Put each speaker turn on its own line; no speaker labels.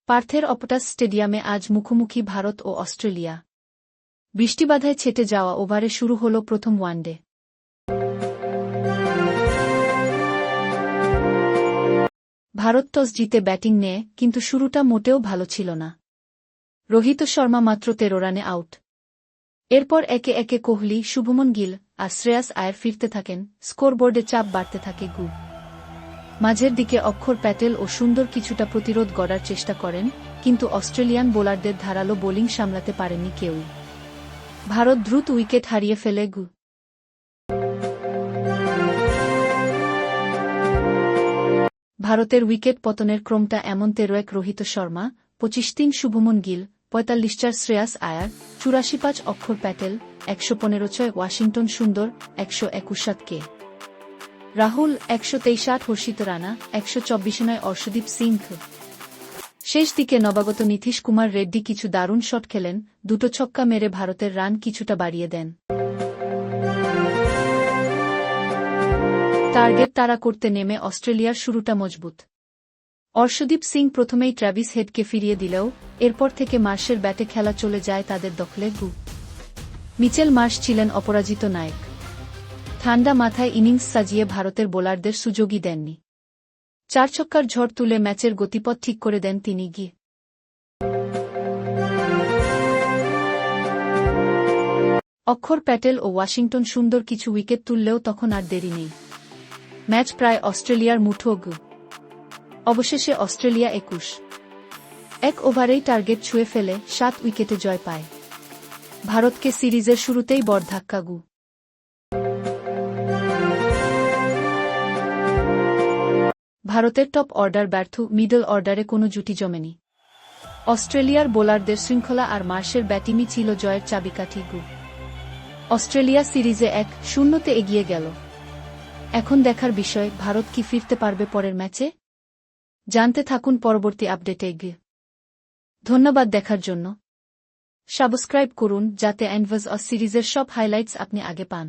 পার্থের Optus স্টেডিয়ামে আজ মুখোমুখি ভারত ও অস্ট্রেলিয়া। বৃষ্টিবাধায় ছেটে যাওয়া ওভারে শুরু হল প্রথম ওয়ানডে। ভারত টস জিতে ব্যাটিং নেয়, কিন্তু শুরুটা মোটেও ভালো ছিল না। রোহিত শর্মা মাত্র 13 রানে আউট। এরপর একে একে কোহলি, শুভমন গিল আর শ্রেয়াস আয়ার ফিরতে থাকেন, স্কোরবোর্ডে চাপ বাড়তে থাকে। মাঝের দিকে অক্ষর প্যাটেল ও সুন্দর কিছুটা প্রতিরোধ গড়ার চেষ্টা করেন, কিন্তু অস্ট্রেলিয়ান বোলারদের ধারালো বোলিং সামলাতে পারেনি কেউই। ভারত দ্রুত উইকেট হারিয়ে ফেলে। ভারতের উইকেট পতনের ক্রমটা এমন: 13 রোহিত শর্মা, 25 শুভমন গিল, 45 শ্রেয়াস আয়ার, 84 অক্ষর প্যাটেল, 115 ওয়াশিংটন সুন্দর, 121 কে রাহুল, 123 হর্ষিত রানা, 124 অর্শদীপ সিং। শেষ দিকে নবাগত নীতিশ কুমার রেড্ডি কিছু দারুণ শট খেলেন, দুটো ছক্কা মেরে ভারতের রান কিছুটা বাড়িয়ে দেন। টার্গেট তাড়া করতে নেমে অস্ট্রেলিয়ার শুরুটা মজবুত। অর্শদীপ সিং প্রথমেই ট্র্যাভিস হেডকে ফিরিয়ে দিলেও এরপর থেকে মার্শের ব্যাটে খেলা চলে যায় তাদের দখলে। মিচেল মার্শ ছিলেন অপরাজিত নায়ক। ঠান্ডা মাথায় ইনিংস সাজিয়ে ভারতের বোলারদের সুযোগই দেননি। 4 ছক্কার ঝড় তুলে ম্যাচের গতিপথ ঠিক করে দেন তিনি। অক্ষর প্যাটেল ও ওয়াশিংটন সুন্দর কিছু উইকেট তুললেও তখন আর দেরি নেই। ম্যাচ প্রায় অস্ট্রেলিয়ার মুঠো। অবশেষে অস্ট্রেলিয়া 21 ওভারেই টার্গেট ছুঁয়ে ফেলে 7 উইকেটে জয় পায়। ভারতকে সিরিজের শুরুতেই বড় ধাক্কা। ভারতের টপ অর্ডার ব্যর্থ, মিডল অর্ডারে কোনো জুটি জমেনি। অস্ট্রেলিয়ার বোলারদের শৃঙ্খলা আর মার্শের ব্যাটিংই ছিল জয়ের চাবিকাঠি। অস্ট্রেলিয়া সিরিজে 1-0 এগিয়ে গেল। এখন দেখার বিষয়, ভারত কি ফিরতে পারবে পরের ম্যাচে? জানতে থাকুন পরবর্তী আপডেটে। ধন্যবাদ দেখার জন্য। সাবস্ক্রাইব করুন যাতে এনভাস সিরিজের সব হাইলাইটস আপনি আগে পান।